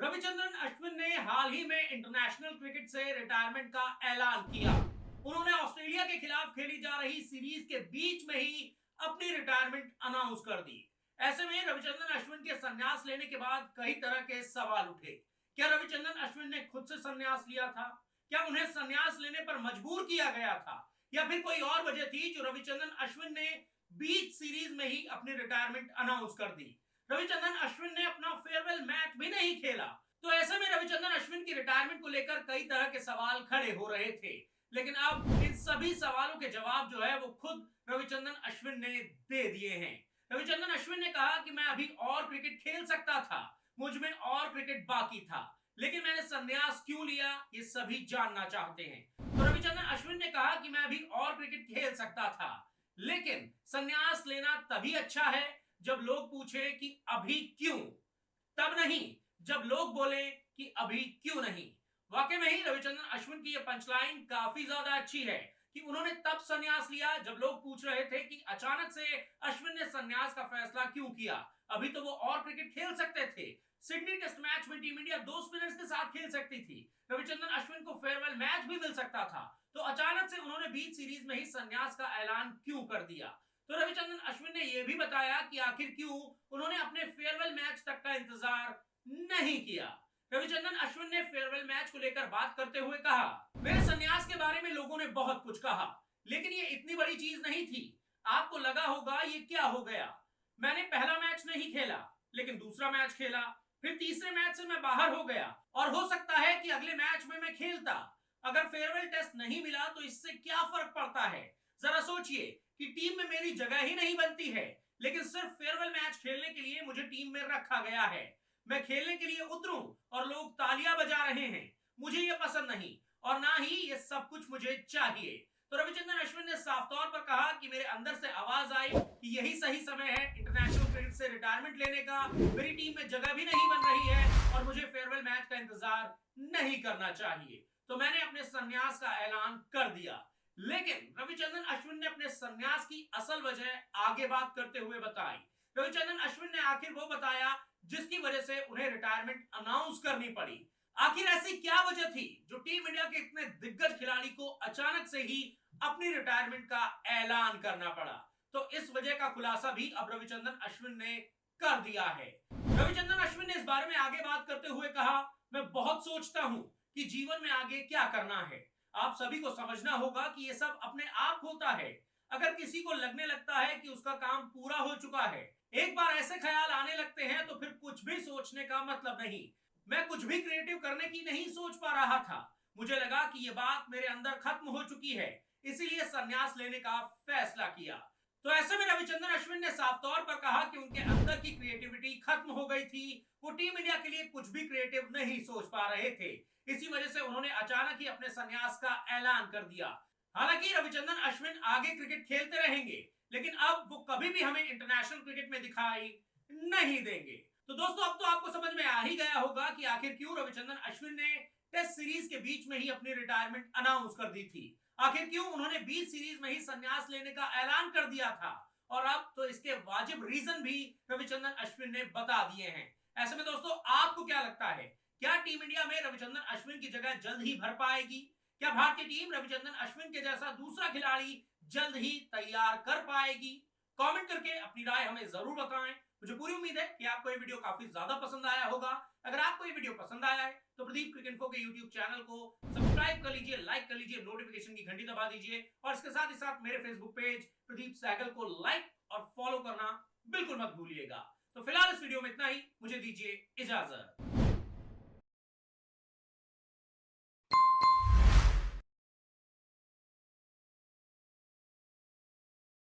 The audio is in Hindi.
रविचंद्रन अश्विन ने हाल ही में इंटरनेशनल क्रिकेट से रिटायरमेंट का ऐलान किया। उन्होंने ऑस्ट्रेलिया के खिलाफ खेली जा रही सीरीज के बीच में ही अपनी रिटायरमेंट अनाउंस कर दी। ऐसे में रविचंद्रन अश्विन के संन्यास लेने के बाद कई तरह के सवाल उठे। क्या रविचंद्रन अश्विन ने खुद से संन्यास लिया था? क्या उन्हें संन्यास लेने पर मजबूर किया गया था, या फिर कोई और वजह थी जो रविचंद्रन अश्विन ने बीच सीरीज में ही अपनी रिटायरमेंट अनाउंस कर दी? रविचंद्रन अश्विन ने अपना फेयरवेल मैच भी नहीं खेला। तो ऐसे में रविचंद्रन अश्विन की रिटायरमेंट को लेकर कई तरह के सवाल खड़े हो रहे थे, लेकिन अब इन सभी सवालों के जवाब जो है वो खुद रविचंद्रन अश्विन ने दे दिए हैं। रविचंद्रन अश्विन ने कहा कि मैं अभी और क्रिकेट खेल सकता था, मुझ में और क्रिकेट बाकी था, लेकिन मैंने संन्यास क्यों लिया ये सभी जानना चाहते हैं। तो रविचंद्रन अश्विन ने कहा कि मैं अभी और क्रिकेट खेल सकता था, लेकिन संन्यास लेना तभी अच्छा है जब लोग पूछे कि अभी क्यों, तब नहीं जब लोग बोले कि अभी क्यों नहीं। वाकई में ही रविचंद्रन अश्विन की यह पंचलाइन काफी ज्यादा अच्छी है कि उन्होंने तब संन्यास लिया जब लोग पूछ रहे थे कि अचानक से अश्विन ने संन्यास का फैसला क्यों किया। अभी तो वो और क्रिकेट खेल सकते थे। सिडनी टेस्ट मैच में टीम इंडिया 2 स्पिनर्स के साथ खेल सकती थी। रविचंद्रन अश्विन को फेयरवेल मैच भी मिल सकता था। तो अचानक से उन्होंने बीच सीरीज में ही संन्यास का ऐलान क्यों कर दिया? तो रविचंद्रन अश्विन ने यह भी बताया कि आखिर क्यों उन्होंने अपने फेयरवेल मैच तक का इंतजार नहीं किया। रविचंद्रन अश्विन ने फेयरवेल मैच को लेकर बात करते हुए कहा, मेरे संन्यास के बारे में लोगों ने बहुत कुछ कहा, लेकिन ये इतनी बड़ी चीज नहीं थी। आपको लगा होगा ये क्या हो गया। मैंने पहला मैच नहीं खेला, लेकिन दूसरा मैच खेला, फिर तीसरे मैच से मैं बाहर हो गया, और हो सकता है कि अगले मैच में मैं खेलता। अगर फेयरवेल टेस्ट नहीं मिला तो इससे क्या फर्क पड़ता है? जरा सोचिए कि टीम में मेरी जगह ही नहीं बनती है, लेकिन सिर्फ फेयरवेल मैच खेलने के लिए मुझे टीम में रखा गया है। मैं खेलने के लिए उतरूं और लोग तालियां बजा रहे हैं, मुझे यह पसंद नहीं, और ना ही ये सब कुछ मुझे चाहिए। तो रविचंद्रन अश्विन ने साफ तौर पर कहा कि मेरे अंदर से आवाज आई कि यही सही समय है इंटरनेशनल क्रिकेट से रिटायरमेंट लेने का। मेरी टीम में जगह भी नहीं बन रही है और मुझे फेयरवेल मैच का इंतजार नहीं करना चाहिए, तो मैंने अपने संन्यास का ऐलान कर दिया। लेकिन रविचंद्रन अश्विन ने अपने संन्यास की असल वजह आगे बात करते हुए बताई। रविचंद्रन अश्विन ने आखिर वो बताया जिसकी वजह से उन्हें रिटायरमेंट अनाउंस करनी पड़ी। आखिर ऐसी क्या वजह थी जो टीम इंडिया के इतने दिग्गज खिलाड़ी को अचानक से ही अपनी रिटायरमेंट का ऐलान करना पड़ा? तो इस वजह का खुलासा भी अब रविचंद्रन अश्विन ने कर दिया है। रविचंद्रन अश्विन ने इस बारे में आगे बात करते हुए कहा, मैं बहुत सोचता हूं कि जीवन में आगे क्या करना है। आप सभी को समझना होगा कि यह सब अपने आप होता है। अगर किसी को लगने लगता है कि उसका काम पूरा हो चुका है, एक बार ऐसे ख्याल आने लगते हैं तो फिर कुछ भी सोचने का मतलब नहीं। मैं कुछ भी क्रिएटिव करने की नहीं सोच पा रहा था। मुझे लगा कि यह बात मेरे अंदर खत्म हो चुकी है, इसीलिए संन्यास लेने का फैसला किया। तो ऐसे में रविचंद्रन अश्विन ने साफ तौर पर कहा कि उनके अंदर की क्रिएटिविटी खत्म हो गई थी। वो टीम इंडिया के लिए कुछ भी क्रिएटिव नहीं सोच पा रहे थे, इसी वजह से उन्होंने अचानक ही अपने संन्यास का ऐलान कर दिया। हालांकि रविचंद्रन अश्विन आगे क्रिकेट खेलते रहेंगे, लेकिन अब वो कभी भी हमें इंटरनेशनल क्रिकेट में दिखाई नहीं देंगे। तो दोस्तों, अब तो आपको समझ में आ ही गया होगा कि आखिर क्यों रविचंद्रन अश्विन ने टेस्ट सीरीज के बीच में ही अपनी रिटायरमेंट अनाउंस कर दी थी। आखिर क्यों उन्होंने बीच सीरीज में ही संन्यास लेने का ऐलान कर दिया था, और अब तो इसके वाजिब रीजन भी रविचंद्रन अश्विन ने बता दिए हैं। ऐसे में दोस्तों, आपको क्या लगता है, क्या टीम इंडिया में रविचंद्रन अश्विन की जगह जल्द ही भर पाएगी? क्या भारतीय टीम रविचंद्रन अश्विन के जैसा दूसरा खिलाड़ी जल्द ही तैयार कर पाएगी? कमेंट करके अपनी राय हमें जरूर बताएं। मुझे पूरी उम्मीद है कि आपको ये वीडियो काफी ज्यादा पसंद आया होगा। अगर आपको ये वीडियो पसंद आया है तो प्रदीप क्रिक इन्फो के यूट्यूब चैनल को सब्सक्राइब कर लीजिए, लाइक कर लीजिए, नोटिफिकेशन की घंटी दबा दीजिए, और इसके साथ ही साथ मेरे फेसबुक पेज प्रदीप सहगल को लाइक और फॉलो करना बिल्कुल मत भूलिएगा। तो फिलहाल इस वीडियो में इतना ही, मुझे दीजिए इजाजत।